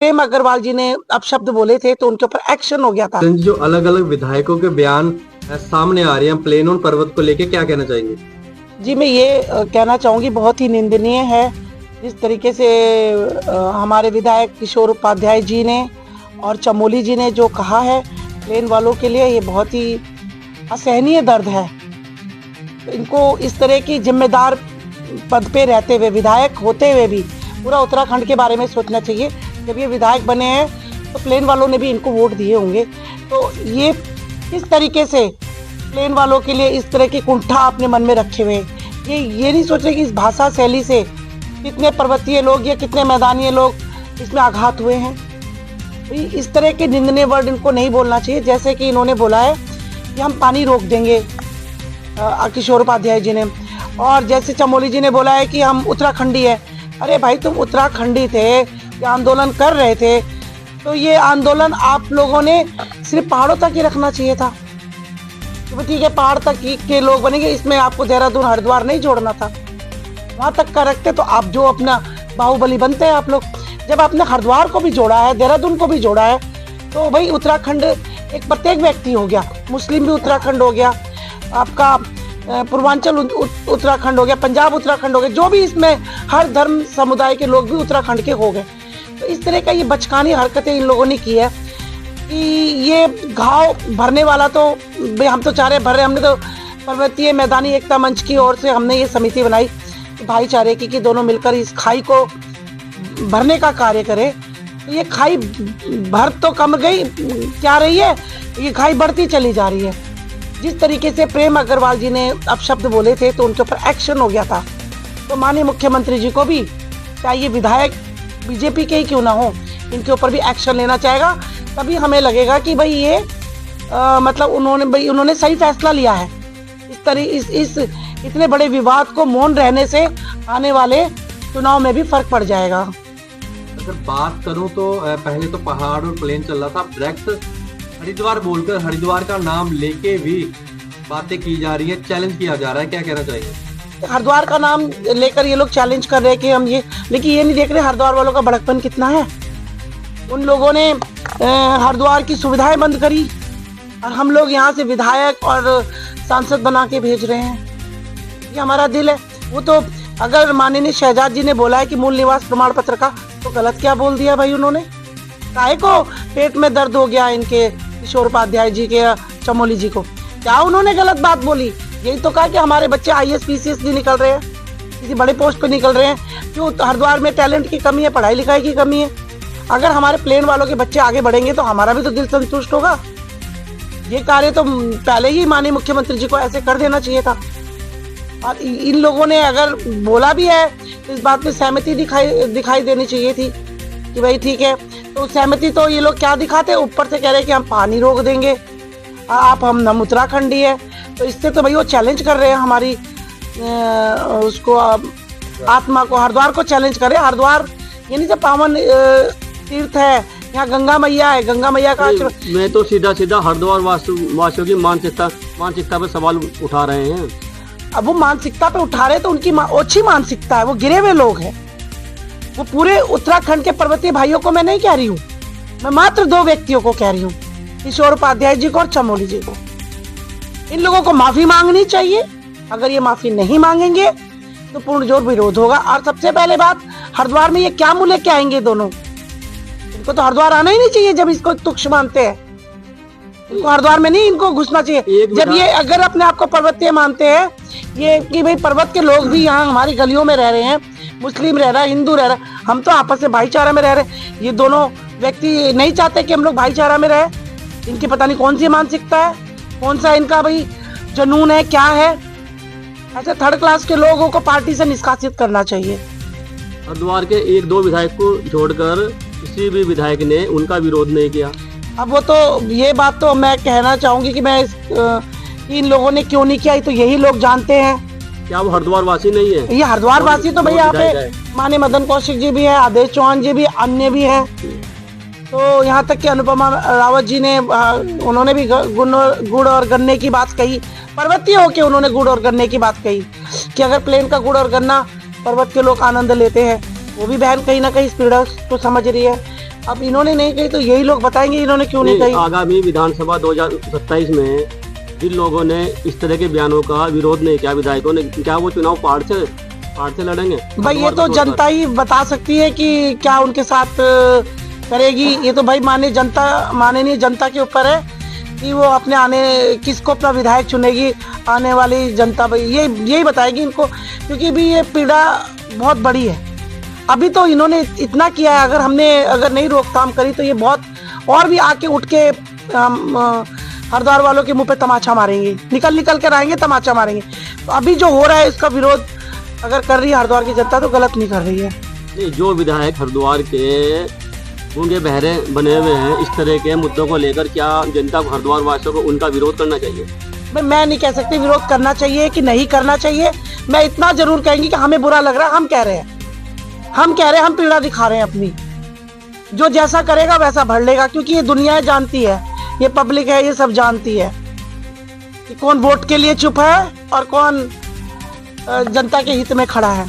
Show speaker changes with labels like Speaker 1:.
Speaker 1: प्रेम अग्रवाल जी ने अपशब्द बोले थे तो उनके ऊपर एक्शन हो गया था।
Speaker 2: जो अलग अलग विधायकों के बयान सामने आ रहे हैं प्लेन और पर्वत को लेके, क्या कहना चाहेंगे?
Speaker 1: जी मैं ये कहना चाहूँगी बहुत ही निंदनीय है जिस तरीके से हमारे विधायक किशोर उपाध्याय जी ने और चमोली जी ने जो कहा है प्लेन वालों के लिए, ये बहुत ही असहनीय दर्द है। तो इनको इस तरह की जिम्मेदार पद पे रहते हुए, विधायक होते हुए भी पूरा उत्तराखंड के बारे में सोचना चाहिए। जब ये विधायक बने हैं तो प्लेन वालों ने भी इनको वोट दिए होंगे, तो ये किस तरीके से प्लेन वालों के लिए इस तरह की कुंठा अपने मन में रखे हुए, ये नहीं सोच रहे कि इस भाषा शैली से कितने पर्वतीय लोग या कितने मैदानी लोग इसमें आघात हुए हैं। तो इस तरह के निंदनीय वर्ड इनको नहीं बोलना चाहिए। जैसे कि इन्होंने बोला है कि हम पानी रोक देंगे, किशोर उपाध्याय जी ने, और जैसे चमोली जी ने बोला है कि हम उत्तराखंडी है। अरे भाई, तुम उत्तराखंडी थे, ये आंदोलन कर रहे थे, तो ये आंदोलन आप लोगों ने सिर्फ पहाड़ों तक ही रखना चाहिए था। तो ठीक है, पहाड़ तक के लोग बनेंगे, इसमें आपको देहरादून हरिद्वार नहीं जोड़ना था। वहां तक का रखते तो आप जो अपना बाहुबली बनते हैं आप लोग। जब आपने हरिद्वार को भी जोड़ा है, देहरादून को भी जोड़ा है, तो भाई उत्तराखंड एक प्रत्येक व्यक्ति हो गया। मुस्लिम भी उत्तराखंड हो गया, आपका पूर्वांचल उत्तराखंड हो गया, पंजाब उत्तराखंड हो गया, जो भी इसमें हर धर्म समुदाय के लोग भी उत्तराखंड के हो गए। तो इस तरह का ये बचकानी हरकतें इन लोगों ने की है कि ये घाव भरने वाला तो हम तो चाह रहे भर रहे। हमने तो पर्वतीय मैदानी एकता मंच की ओर से हमने ये समिति बनाई भाईचारे की कि दोनों मिलकर इस खाई को भरने का कार्य करें। तो ये खाई भर तो कम गई, क्या रही है, ये खाई बढ़ती चली जा रही है। जिस तरीके से प्रेम अग्रवाल जी ने अपशब्द बोले थे तो उनके ऊपर एक्शन हो गया था। तो माननीय मुख्यमंत्री जी को भी चाहिए, विधायक बीजेपी के ही क्यों ना हो, इनके ऊपर भी एक्शन लेना चाहेगा। तभी हमें लगेगा कि भाई ये मतलब उन्होंने सही फैसला लिया है। इस इतने बड़े विवाद को मौन रहने से आने वाले चुनाव में भी फर्क पड़ जाएगा।
Speaker 2: अगर बात करूं तो पहले तो पहाड़ और प्लेन चल रहा था, डायरेक्ट हरिद्वार बोलकर हरिद्वार का नाम लेके भी बातें की जा रही है, चैलेंज किया जा रहा है, क्या कहना चाहिए?
Speaker 1: हरिद्वार का नाम लेकर ये लोग चैलेंज कर रहे हैं कि हम ये, लेकिन ये नहीं देख रहे हरिद्वार वालों का बड़कपन कितना है। उन लोगों ने हरिद्वार की सुविधाएं बंद करी और हम लोग यहाँ से विधायक और सांसद बना के भेज रहे हैं। ये हमारा दिल है। वो तो अगर माननीय शहजाद जी ने बोला है कि मूल निवास प्रमाण पत्र का, तो गलत क्या बोल दिया भाई उन्होंने? काहे को पेट में दर्द हो गया इनके किशोर उपाध्याय जी के, चमोली जी को? क्या उन्होंने गलत बात बोली? यही तो कहा कि हमारे बच्चे IAS PCS भी निकल रहे हैं, किसी बड़े पोस्ट पे निकल रहे हैं। क्यों? हरिद्वार में टैलेंट की कमी है, पढ़ाई लिखाई की कमी है। अगर हमारे प्लेन वालों के बच्चे आगे बढ़ेंगे तो हमारा भी तो दिल संतुष्ट होगा। ये कार्य तो पहले ही माननीय मुख्यमंत्री जी को ऐसे कर देना चाहिए था। और इन लोगों ने अगर बोला भी है तो इस बात में सहमति दिखाई देनी चाहिए थी कि भाई ठीक है। तो सहमति तो ये लोग क्या दिखाते हैं, ऊपर से कह रहे हैं कि हम पानी रोक देंगे, हम उत्तराखंडी है। तो इससे तो भाई वो चैलेंज कर रहे हैं हमारी उसको आत्मा को, हरिद्वार को चैलेंज कर रहे हैं। हरिद्वार ये नहीं सब पावन तीर्थ है, यहाँ गंगा मैया है, गंगा मैया का
Speaker 3: मैं तो सीधा हरिद्वार वासियों की मानसिकता पे सवाल उठा रहे हैं।
Speaker 1: अब वो मानसिकता पे उठा रहे हैं तो उनकी ओछी मानसिकता है, वो गिरे हुए लोग हैं। वो पूरे उत्तराखंड के पर्वतीय भाइयों को मैं नहीं कह रही हूँ, मैं मात्र 2 व्यक्तियों को कह रही हूँ, किशोर उपाध्याय जी को और चमोली जी को। इन लोगों को माफी मांगनी चाहिए। अगर ये माफी नहीं मांगेंगे तो पूर्ण जोर विरोध होगा। और सबसे पहले बात, हरिद्वार में ये क्या मुँह लेके आएंगे दोनों? इनको तो हरिद्वार आना ही नहीं चाहिए जब इसको तुच्छ मानते हैं। इनको हरिद्वार में नहीं इनको घुसना चाहिए। जब ये अगर अपने आप को पर्वतीय मानते हैं, ये कि भाई पर्वत के लोग भी यहाँ हमारी गलियों में रह रहे हैं, मुस्लिम रह रहा है, हिंदू रह रहा है, हम तो आपस में भाईचारा में रह रहे हैं। ये दोनों व्यक्ति नहीं चाहते कि हम लोग भाईचारा में रहे। इनकी पता नहीं कौन सी मानसिकता है, कौन सा इनका भाई जुनून है, क्या है। ऐसे थर्ड क्लास के लोगों को पार्टी से निष्कासित करना चाहिए।
Speaker 3: हरिद्वार के 1-2 विधायक को छोड़कर किसी भी विधायक ने उनका विरोध नहीं किया।
Speaker 1: अब वो तो ये बात तो मैं कहना चाहूंगी कि मैं इन लोगों ने क्यों नहीं किया, तो यही लोग जानते हैं।
Speaker 3: क्या वो हरिद्वार वासी नहीं है?
Speaker 1: ये हरिद्वार वासी तो भैया यहाँ पे माननीय मदन कौशिक जी भी है, आदेश चौहान जी भी, अन्य भी हैं। तो यहाँ तक कि अनुपमा रावत जी ने उन्होंने भी गुड़ और गन्ने की बात कही। पर्वतीय होके उन्होंने गुड़ और गन्ने की बात कही कि अगर प्लेन का गुड़ और गन्ना पर्वत के लोग आनंद लेते हैं, वो भी बहन कहीं ना कहीं इस पीड़ा को समझ रही है। अब इन्होंने नहीं कही तो यही लोग बताएंगे इन्होंने क्यों नहीं कही।
Speaker 3: आगामी विधानसभा 2027 में जिन लोगों ने इस तरह के बयानों का विरोध नहीं किया विधायकों ने, क्या वो चुनाव पार्ट से लड़ेंगे?
Speaker 1: भाई ये तो जनता ही बता सकती है कि क्या उनके साथ करेगी। ये तो भाई माननीय जनता के ऊपर है कि वो अपने किसको अपना विधायक चुनेगी। आने वाली जनता भाई यही बताएगी इनको, क्योंकि भी ये पीड़ा बहुत बड़ी है। अभी तो इन्होंने इतना किया है, अगर नहीं रोकथाम करी तो ये बहुत और भी आके उठ के हरिद्वार वालों के मुंह पे तमाचा मारेंगे, निकल कर आएंगे, तमाचा मारेंगे। तो अभी जो हो रहा है इसका विरोध अगर कर रही है हरिद्वार की जनता तो गलत नहीं कर रही है।
Speaker 3: नहीं, जो विधायक हरिद्वार के गूंगे बहरे बने हुए हैं इस तरह के मुद्दों को लेकर, क्या जनता को, हरिद्वार वासियों को उनका विरोध करना चाहिए?
Speaker 1: भाई मैं नहीं कह सकती विरोध करना चाहिए कि नहीं करना चाहिए। मैं इतना जरूर कहेंगी कि हमें बुरा लग रहा है, हम कह रहे हैं, हम पीड़ा दिखा रहे हैं अपनी। जो जैसा करेगा वैसा भर लेगा, क्योंकि ये दुनिया जानती है, ये पब्लिक है, ये सब जानती है कि कौन वोट के लिए चुप है और कौन जनता के हित में खड़ा है।